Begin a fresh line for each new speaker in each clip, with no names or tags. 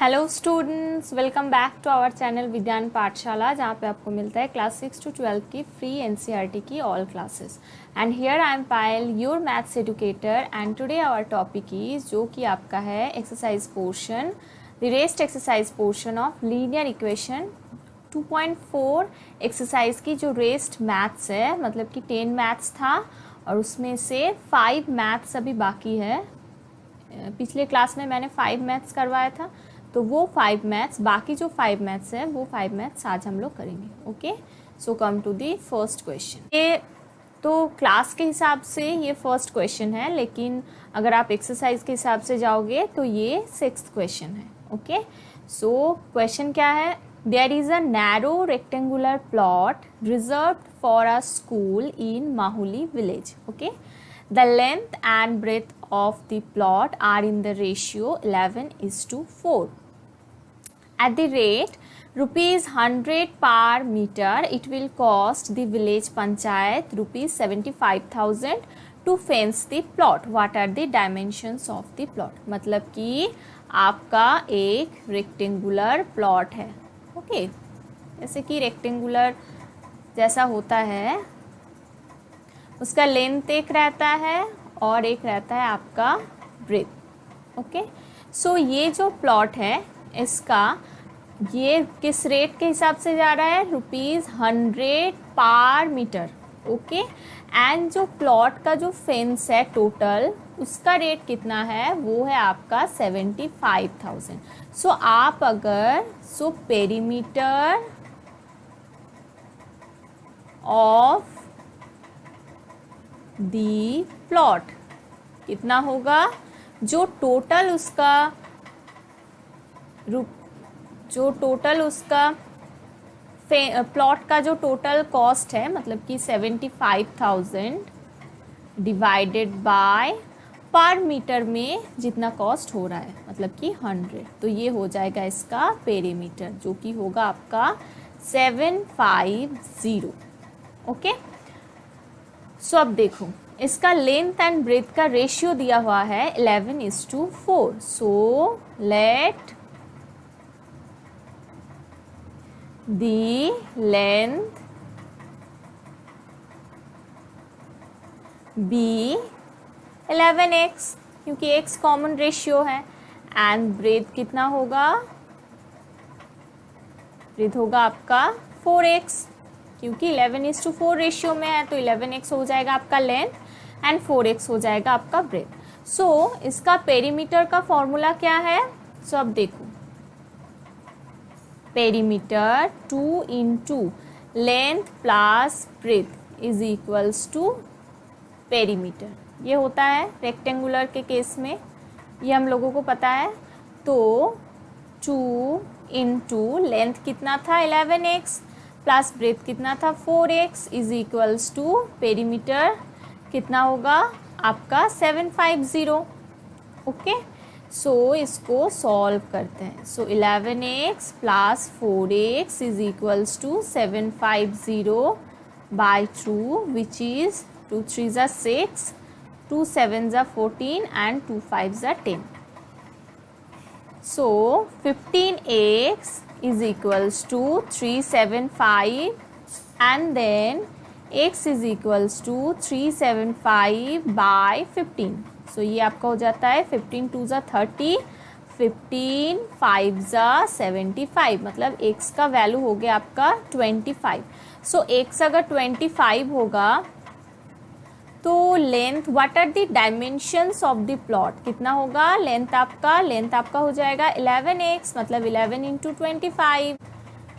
Hello students, welcome back to our channel Vigyan Pathshala, जहाँ पे आपको मिलता है क्लास 6 to 12 की फ्री एनसीईआरटी की all classes. And here I am Payal, your maths educator, and today our topic is जो कि आपका है exercise portion, the rest exercise portion of linear equation 2.4 exercise की जो रेस्ट मैथ्स है, मतलब कि 10 मैथ्स था और उसमें से 5 मैथ्स अभी बाकी है। पिछले क्लास में मैंने 5 मैथ्स करवाया था, तो वो 5 मैथ्स, बाकी जो 5 मैथ्स है वो 5 मैथ्स आज हम लोग करेंगे। Okay, so come to the first question. ये तो क्लास के हिसाब से ये फर्स्ट क्वेश्चन है, लेकिन अगर आप एक्सरसाइज के हिसाब से जाओगे तो ये 6th क्वेश्चन है। ओके, सो क्वेश्चन क्या है? There is a narrow rectangular plot reserved for a school in Mahuli village. Okay, the length and breadth of the plot are in the ratio 11:4. At the rate rupees 100 per meter, it will cost the village panchayat rupees 75,000 to fence the plot. What are the dimensions of the plot? मतलब कि आपका एक rectangular plot है। Okay, जैसे कि rectangular जैसा होता है, उसका लेंथ एक रहता है और एक रहता है आपका ब्रेथ। ओके, सो ये जो प्लॉट है इसका ये किस रेट के हिसाब से जा रहा है? ₹100 पर मीटर। ओके, एंड जो प्लॉट का जो फेंस है टोटल, उसका रेट कितना है? वो है आपका 75,000। सो आप अगर पेरीमीटर ऑफ दी प्लॉट कितना होगा? जो टोटल उसका प्लॉट का जो टोटल कॉस्ट है, मतलब कि 75,000 डिवाइडेड बाय पर मीटर में जितना कॉस्ट हो रहा है, मतलब कि 100, तो ये हो जाएगा इसका पेरीमीटर, जो कि होगा आपका 750। ओके, सो अब देखो, इसका लेंथ एंड ब्रेथ का रेशियो दिया हुआ है 11:4। So let the length be 11x, क्योंकि x कॉमन रेशियो है, एंड ब्रेथ कितना होगा? ब्रेथ होगा आपका 4x, क्योंकि 11:4 रेशियो में है, तो 11x हो जाएगा आपका लेंथ एंड 4x हो जाएगा आपका ब्रेथ। सो इसका पेरीमीटर का फॉर्मूला क्या है? सो अब देखो, पेरीमीटर 2 into लेंथ plus breadth is equals to perimeter. ये होता है रेक्टेंगुलर के केस में, ये हम लोगों को पता है। तो 2 into लेंथ कितना था? 11x प्लस ब्रेथ कितना था? 4x is equals to perimeter कितना होगा आपका? 750। ओके, सो इसको सॉल्व करते हैं। So 11x plus 4x is equals to 750 by 2, which is 2 3 ज़ा 6, 2 7 ज़ा 14 एंड 2 5 ज़ा 10। सो 15x is equals to 375 and then x is equals to 375 by 15। सो ये आपका हो जाता है 15 2 ज़ा 30, 15 5 ज़ा 75, मतलब x का वैल्यू हो गया आपका 25। सो x अगर 25 होगा तो length, what are the dimensions of the plot, कितना होगा? लेंथ आपका हो जाएगा 11x, मतलब 11 into 25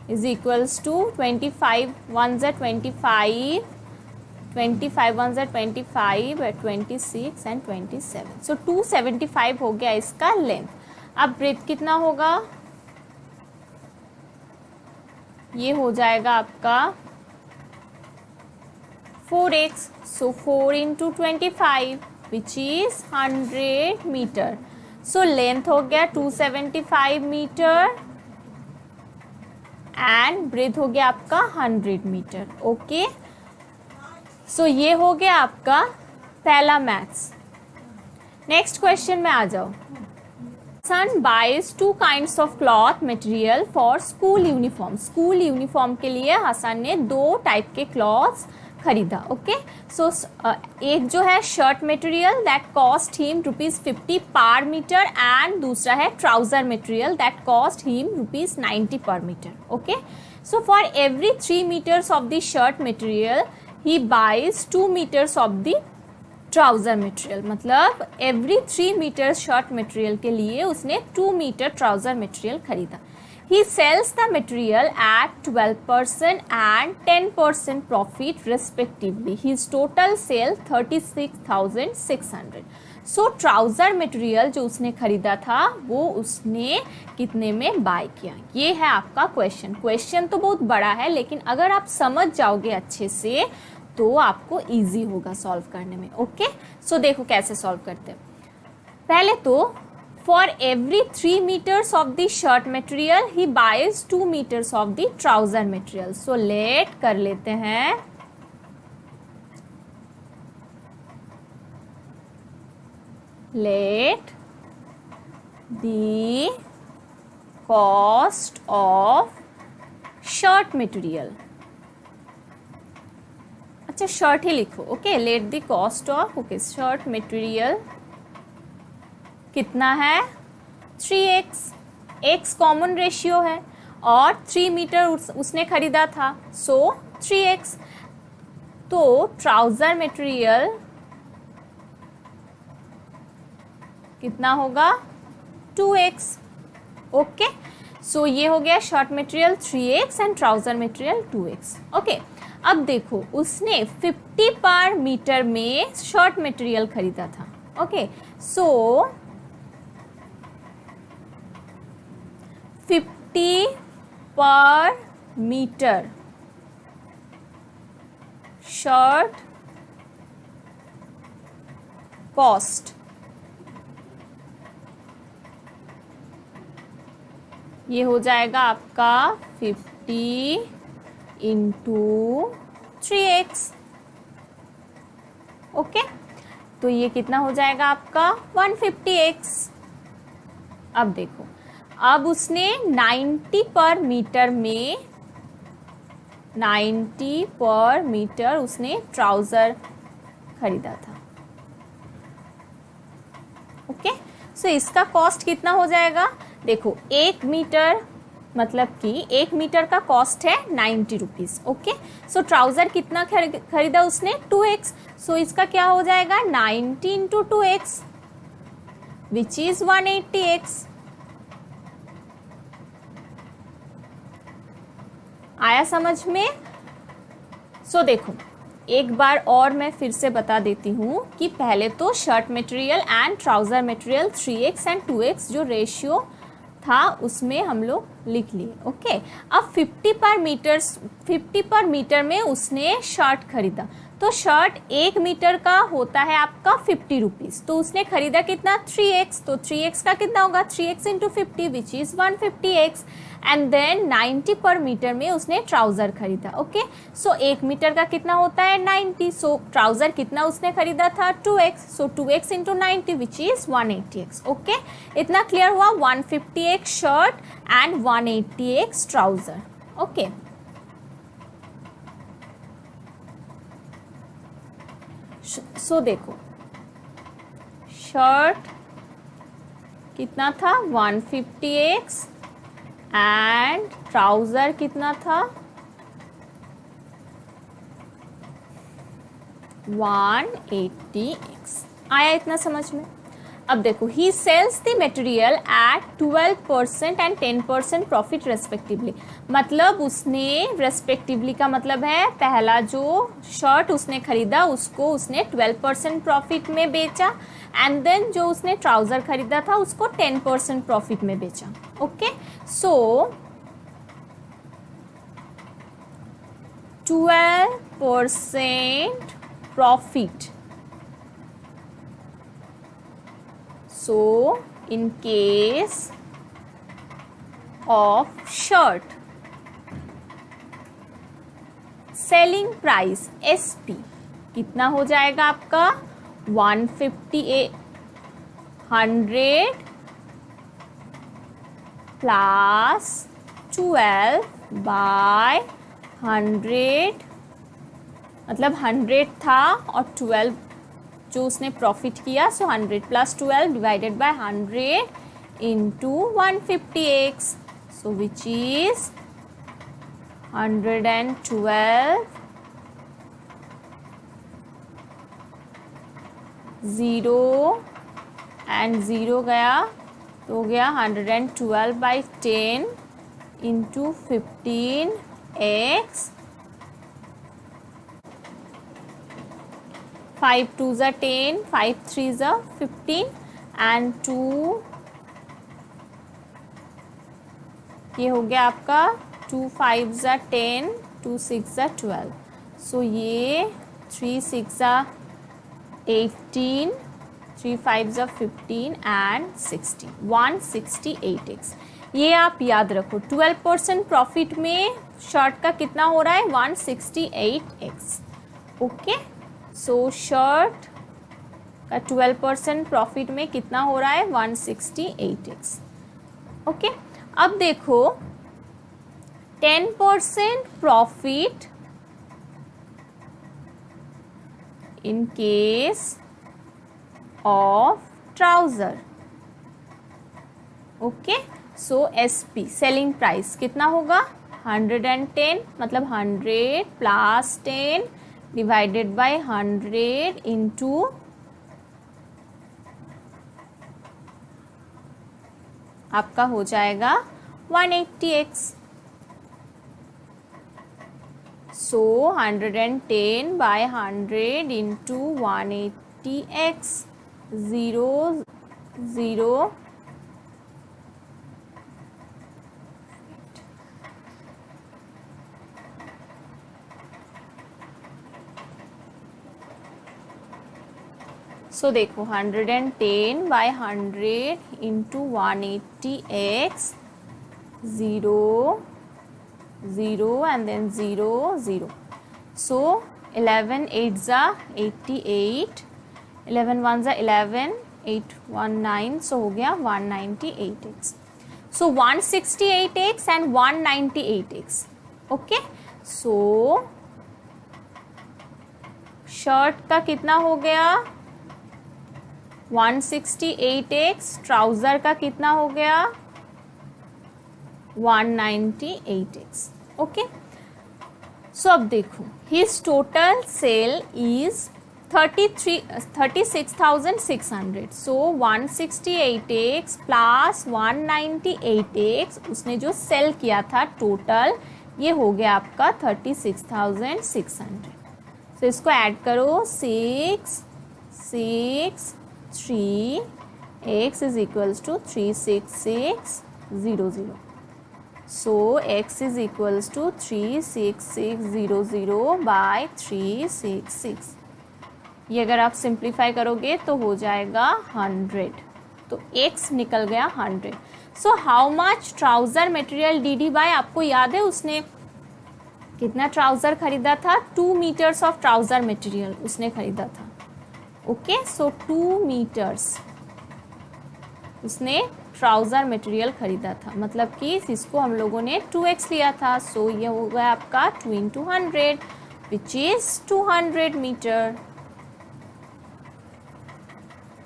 इज इक्वल्स टू 25 1 ज़ा 25, 25 1 ज़ा 25, 26 एंड 27। सो 275 हो गया इसका लेंथ। अब ब्रेथ कितना होगा? ये हो जाएगा आपका 4x, so 4 into 25 which is 100 metre. So length हो गया 275 मीटर एंड ब्रेथ हो गया आपका 100 मीटर। ओके, सो ये हो गया आपका पहला मैथ्स। नेक्स्ट क्वेश्चन में आ जाओ। Son buys two kinds of cloth material for school uniform. School uniform के लिए हसन ने 2 टाइप के क्लॉथ्स खरीदा। ओके, सो एक जो है shirt material that cost him ₹50 per metre and दूसरा है trouser material that cost him ₹90 per metre. Okay, so for every 3 meters of the shirt material he buys 2 meters of the trouser material. मतलब every 3 meters shirt material के लिए उसने 2 meter trouser material खरीदा। He sells the material at 12% and 10% profit respectively. His total sale 36,600. So trouser material जो उसने खरीदा था वो उसने कितने में बाय किया, ये है आपका क्वेश्चन। क्वेश्चन तो बहुत बड़ा है लेकिन अगर आप समझ जाओगे अच्छे से तो आपको इजी होगा सॉल्व करने में। ओके, सो देखो कैसे सॉल्व करते हैं। पहले तो for every 3 meters of the shirt material he buys 2 meters of the trouser material. So let कर लेते हैं। Let the cost of shirt material, अच्छा शर्ट ही लिखो। Okay, let the cost of okay shirt material कितना है 3x, x common ratio है और 3 metre उसने खरीदा था, सो 3x। तो ट्राउजर मटेरियल कितना होगा 2x। ओके, सो ये हो गया shirt material 3x and trouser material 2x। Okay, अब देखो उसने 50 पर मीटर में शर्ट मटेरियल खरीदा था। ओके, सो 50 पर मीटर शर्ट कॉस्ट, ये हो जाएगा आपका 50 इंटू 3x। ओके, तो ये कितना हो जाएगा आपका 150x। अब देखो, अब उसने 90 पर मीटर में 90 पर मीटर उसने ट्राउजर खरीदा था। ओके, सो इसका कॉस्ट कितना हो जाएगा, देखो 1 मीटर मतलब कि 1 मीटर का कॉस्ट है 90 रुपीज। ओके, सो ट्राउजर कितना खरीदा उसने 2x, सो इसका क्या हो जाएगा 90 into 2x which is 180x। आया समझ में? सो देखो एक बार और मैं फिर से बता देती हूँ कि पहले तो shirt material and trouser material 3x and 2x जो रेशियो था उसमें हम लोग लिख लिए। ओके, अब 50 पर मीटर में उसने शर्ट खरीदा, तो शर्ट 1 मीटर का होता है आपका 50 रुपीज, तो उसने खरीदा कितना 3x, तो 3x का कितना होगा 3x into 50 which is 150x। And then 90 per metre में उसने ट्राउजर खरीदा। ओके, सो 1 मीटर का कितना होता है 90, सो ट्राउजर कितना उसने खरीदा था 2x, so 2x into 90 which is 180x। Okay, इतना क्लियर हुआ, 150x shirt and 180x trouser. Okay, so देखो शर्ट कितना था 150x एंड ट्राउजर कितना था 180x। आया इतना समझ में? अब देखो he sells the material at 12% and 10% profit respectively. मतलब उसने रेस्पेक्टिवली का मतलब है पहला जो शर्ट उसने खरीदा उसको उसने 12% प्रॉफिट में बेचा एंड देन जो उसने ट्राउजर खरीदा था उसको 10% प्रॉफिट में बेचा। Okay, so 12% profit. So, in case of shirt, selling price SP कितना हो जाएगा आपका 150 100 प्लस 12 बाय 100, मतलब 100 था और 12 जो उसने प्रॉफिट किया, सो 100 plus 12 divided by 100 into 150x, so which is 112, 0 and 0 गया तो हो गया 112 बाई 10 इंटू 15x, 5 2 ज़ा 10, 5 3 ज़ा 15 एंड 2, ये हो गया आपका 2 5 ज़ा 10, 2 6 ज़ा 12, सो ये 3 6 ज़ा 18, 3 5 ज़ा 15 एंड 60, 168x। ये आप याद रखो, 12% प्रॉफिट में शर्ट का कितना हो रहा है, 168x। ओके, सो शर्ट का 12% प्रॉफिट में कितना हो रहा है, 168x। ओके, अब देखो 10% profit in case of trouser. Okay, so SP selling price कितना होगा, 110, मतलब 100 प्लस 10 डिवाइडेड बाय 100 इंटू आपका हो जाएगा 180x। So 110 by 100 into 180x, 0 0 सो देखो 110 by 100 into 180x, 0 0 and then 0 0, so 11 8 ज़ा 88, 11 1 ज़ा 11, 8 1 9, so हो गया 198x। so 168x and 198x। Okay, so shirt का कितना हो गया, 168x, ट्राउजर का कितना हो गया, 198x। ओके, सो अब देखो his total sale is 36,600, so 168x plus 198x उसने जो सेल किया था टोटल, ये हो गया आपका 36,600। सो इसको ऐड करो, 6 6 3 x is equals to 36600, so x is equals to 36600 by 366। ये अगर आप सिंप्लीफाई करोगे तो हो जाएगा 100, तो x निकल गया 100। So how much trouser material did buy, आपको याद है उसने कितना ट्राउज़र खरीदा था, 2 मीटर्स ऑफ ट्राउज़र मटेरियल उसने खरीदा था। ओके, सो 2 मीटर्स उसने ट्राउज़र मटेरियल खरीदा था, मतलब कि इसको हम लोगों ने 2x लिया था, सो ये हो गया आपका 2 into 100 विच इज 200 मीटर।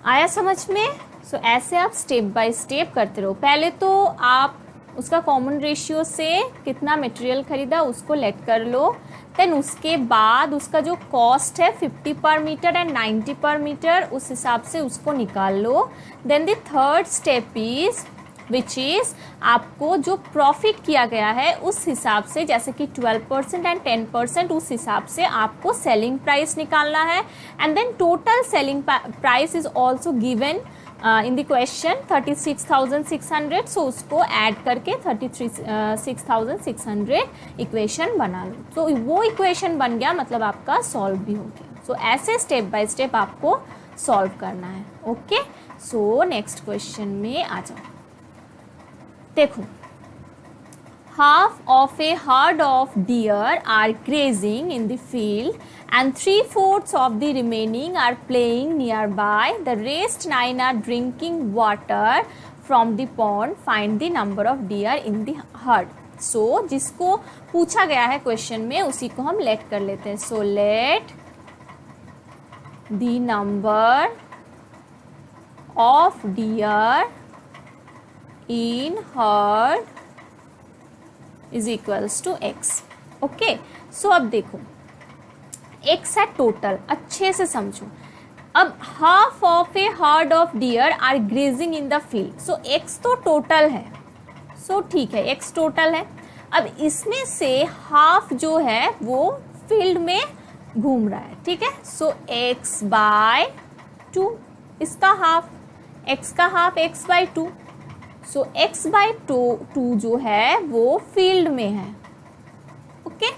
आया समझ में? सो ऐसे आप स्टेप बाय स्टेप करते रहो। पहले तो आप उसका कॉमन रेशियो से कितना मटेरियल खरीदा उसको लेट कर लो, देन उसके बाद उसका जो कॉस्ट है 50 per metre and 90 per metre, उस हिसाब से उसको निकाल लो। Then the third step is which is आपको जो प्रॉफिट किया गया है उस हिसाब से, जैसे कि 12% एंड 10%, उस हिसाब से आपको सेलिंग प्राइस निकालना है। And then total selling price is also given in the question 36,600, so उसको ऐड करके 36,600 इक्वेशन बना लो। तो वो इक्वेशन बन गया, मतलब आपका सॉल्व भी हो गया। सो ऐसे स्टेप बाय स्टेप आपको सॉल्व करना है। ओके, सो नेक्स्ट क्वेश्चन में आ जाओ। देखो, half of a herd of deer are grazing in the field and 3/4 of the remaining are playing nearby. The rest 9 are drinking water from the pond find the number of deer in the herd. So जिसको पूछा गया है question में उसी को हम late कर लेते हैं। So let the number of deer in herd is equals to x. Okay, so अब देखो एक्स है टोटल, अच्छे से समझो। अब half of a herd of deer are grazing in the field. So x तो टोटल है, सो ठीक है एक्स टोटल है। अब इसमें से हाफ जो है वो फील्ड में घूम रहा है, ठीक है। सो एक्स बाय टू, इसका हाफ, एक्स का half x by two. So x by two जो है वो फील्ड में है। ओके,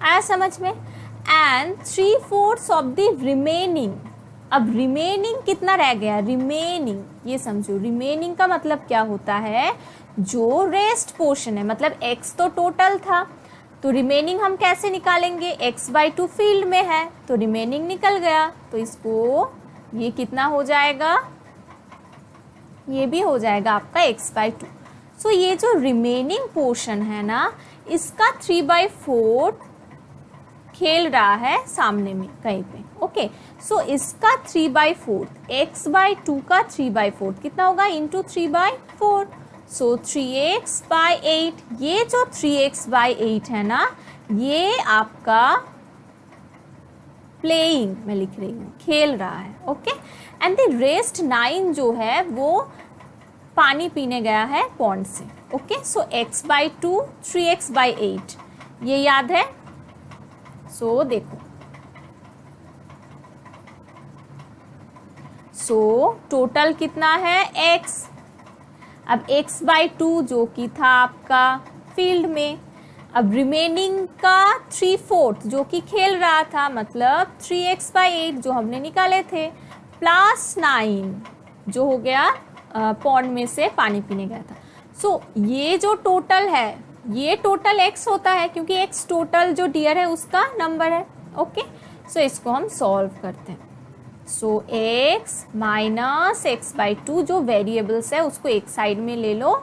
आया समझ में। एंड 3/4 ऑफ द रिमेनिंग, अब रिमेनिंग कितना रह गया, रिमेनिंग ये समझो, रिमेनिंग का मतलब क्या होता है, जो रेस्ट पोर्शन है, मतलब x तो टोटल था, तो रिमेनिंग हम कैसे निकालेंगे, x बाई टू फील्ड में है तो रिमेनिंग निकल गया, तो इसको ये कितना हो जाएगा, ये भी हो जाएगा आपका x बाई टू। सो ये जो रिमेनिंग पोर्शन है ना, इसका 3/4 खेल रहा है सामने में कहीं पे। ओके, सो इसका 3/4, x बाई टू का 3/4 कितना होगा, इंटू 3/4। सो 3x/8, ये जो 3x/8 है ना, ये आपका प्लेइंग में लिख रही हूँ, खेल रहा है। ओके, एंड द रेस्ट 9 जो है वो पानी पीने गया है पॉन्ड से। ओके, सो x/2 3x/8 ये याद है। सो देखो, सो टोटल कितना है x, अब x/2 जो कि था आपका फील्ड में, अब रिमेनिंग का 3/4 जो कि खेल रहा था, मतलब 3x/8 जो हमने निकाले थे, प्लस 9 जो हो गया पॉन्ड में से पानी पीने गया था। सो ये जो टोटल है, ये टोटल x होता है, क्योंकि x टोटल जो डियर है उसका नंबर है। ओके, सो इसको हम सॉल्व करते हैं। सो x माइनस x/2 जो वेरिएबल्स है उसको एक साइड में ले लो,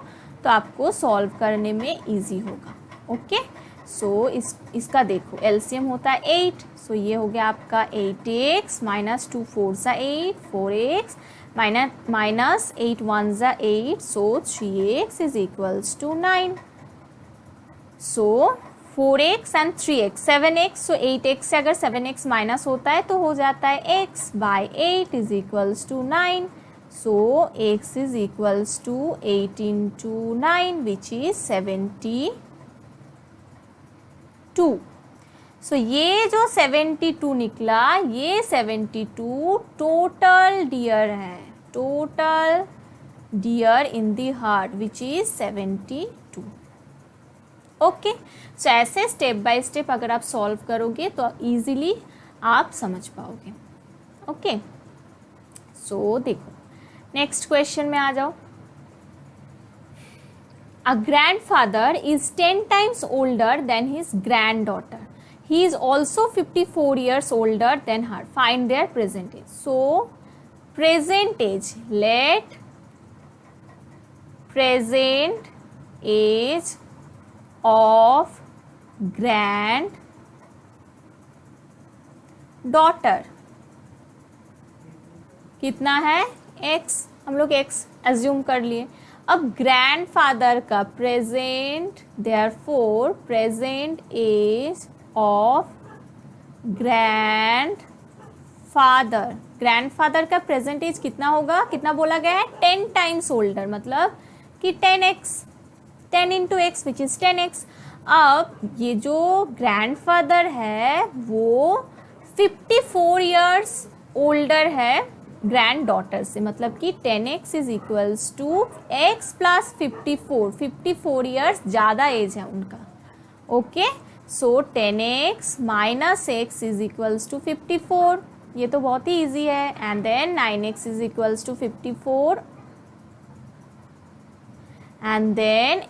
तो आपको सॉल्व करने में इजी होगा। ओके, सो इसका देखो एलसीएम होता है 8, सो ये हो गया आपका 8x minus 2 4 8 4x minus 8 1 8, so 3x is equals to 9। So 4x and 3x 7x, so 8x से अगर 7x माइनस होता है तो हो जाता है x by 8 is equals to 9। So x is equals to 8 into 9 which is 72। So ये जो 72 निकला, ये 72 टोटल डियर है, total deer in the herd which is 72। Okay, so ऐसे स्टेप बाय स्टेप अगर आप सॉल्व करोगे तो इजीली आप समझ पाओगे। ओके, सो देखो नेक्स्ट क्वेश्चन में आ जाओ। अ grandfather is 10 times older than his granddaughter. He is also 54 years older than her. Find their present age. So present age, let present age of granddaughter कितना है, x, हम लोग x assume कर लिए। अब ग्रैंडफादर का present, therefore present age of grandfather, grandfather का present age कितना होगा, कितना बोला गया है, 10 times ओल्डर, मतलब कि 10x, 10 into x which is 10x। अब ये जो ग्रैंडफादर है वो 54 ईयर्स ओल्डर है ग्रैंड डॉटर से, मतलब कि 10x is equals to x plus 54, 54 years ज़्यादा एज है उनका। Okay, so 10x minus x is equals to 54, ये तो बहुत ही ईजी है, and then 9x is equals to 54 and then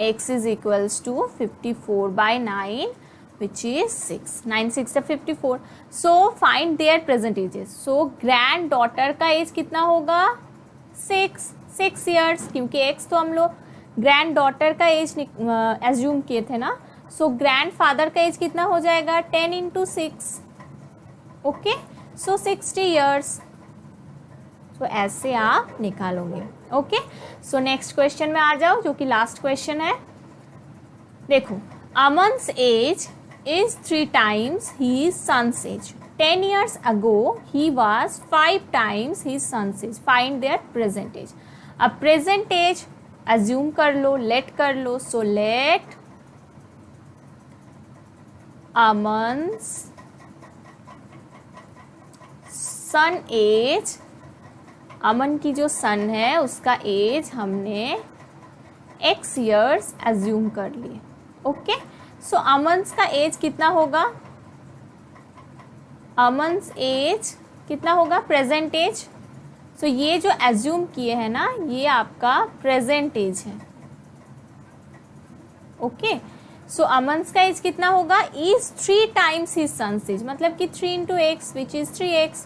x is equals to 54 by 9 which is 6, 9 6 है 54. So find their present ages. So granddaughter का age कितना होगा, 6 years, क्योंकि x तो हम लोग ग्रैंड डॉटर का एज एज्यूम किए थे ना, सो ग्रैंड फादर का एज कितना हो जाएगा 10 इंटू 6, ओके, सो 60 ईयर्स। तो ऐसे आप निकालोगे, ओके। सो नेक्स्ट क्वेश्चन में आ जाओ, जो कि लास्ट क्वेश्चन है। देखो, अमन्स as is 3 times his son's age. 10 years ago, he was 5 times his son's age. Find their present age. अब present age assume कर लो, let कर लो. So let Aman's son age, अमन की जो सन है उसका एज हमने x years assume कर लिए, ओके। सो अमन्स का एज कितना होगा, अमन्स एज कितना होगा, प्रेजेंट एज। सो ये जो एज्यूम किए हैं ना, ये आपका प्रेजेंट एज है, ओके। सो अमन्स का एज कितना होगा, is 3 times his son's age, मतलब कि 3 into x which is 3x।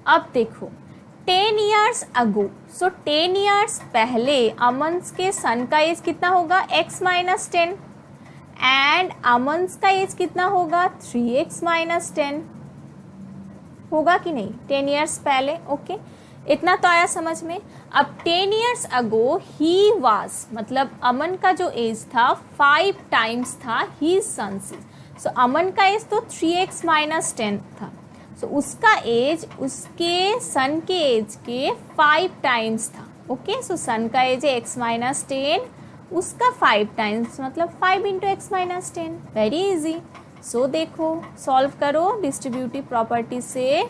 अब देखो 10 ईयर्स अगो, सो 10 ईयर्स पहले अमन्स के सन का एज कितना होगा, x माइनस 10, एंड अमन्स का एज कितना होगा 3x माइनस 10, होगा कि नहीं, 10 ईयर्स पहले, ओके। इतना तो आया समझ में। अब 10 ईयर्स अगो ही वाज, मतलब अमन का जो एज था 5 टाइम्स था ही सन्स एज। सो अमन का एज तो 3x माइनस 10 था, सो उसका एज उसके सन के एज के 5 टाइम्स था, ओके। सो सन का एज है x माइनस 10, उसका 5 टाइम्स, मतलब 5 into x minus 10, very easy. So देखो सॉल्व करो डिस्ट्रीब्यूटिव प्रॉपर्टी से।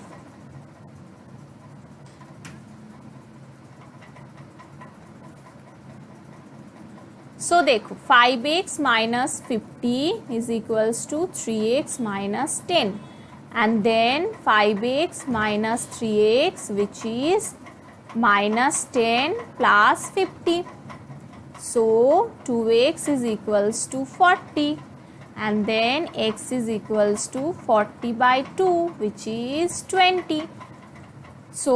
सो देखो 5x minus 50 is equals to 3x minus 10, and then 5x minus 3x which is minus 10 plus 50. So 2x is equals to 40, and then x is equals to 40 by 2 which is 20. So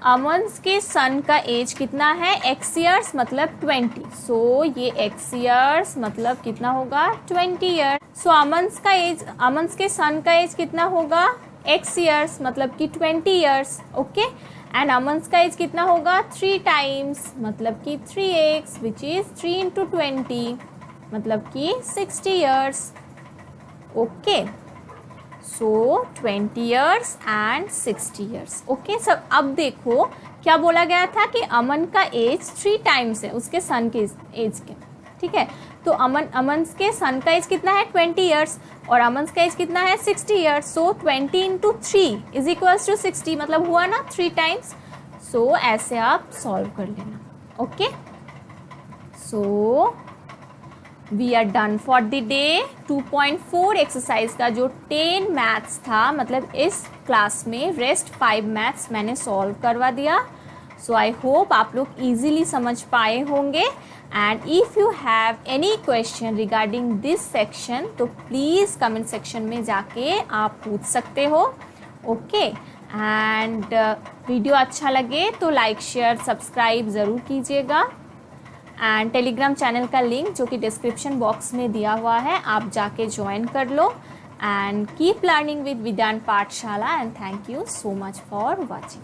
अमन्स के सन का age कितना है, x years मतलब 20. So ये x years मतलब कितना होगा 20 years. सो अमन्स का एज, अमन्स के सन का एज कितना होगा x ईयर्स मतलब कि 20 ईयर्स, ओके। एंड अमन्स का एज कितना होगा 3 टाइम्स मतलब कि 3x विच इज 3 इंटू 20 मतलब कि 60 years, okay. So 20 years and 60 years, okay. सब अब देखो क्या बोला गया था कि अमन का एज 3 टाइम्स है उसके सन के एज के, ठीक है। तो अमन्स के सन का एज कितना है 20 ईयर्स और अमन्स का एज कितना है 60 years. So 20 into 3 is equals to 60, मतलब हुआ ना 3 टाइम्स. सो ऐसे आप सॉल्व कर लेना. Okay, so we are done for the day. 2.4 exercise का जो 10 मैथ्स था, मतलब इस क्लास में रेस्ट 5 मैथ्स मैंने सॉल्व करवा दिया. सो आई होप आप लोग इजीली समझ पाए होंगे. And if you have any question regarding this section तो प्लीज़ कमेंट सेक्शन में जाके आप पूछ सकते हो. ओके, एंड वीडियो अच्छा लगे तो लाइक शेयर सब्सक्राइब ज़रूर कीजिएगा. एंड टेलीग्राम चैनल का लिंक जो कि डिस्क्रिप्शन बॉक्स में दिया हुआ है, आप जाके ज्वाइन कर लो. एंड कीप लर्निंग विद विज्ञान पाठशाला. And thank you so much for watching.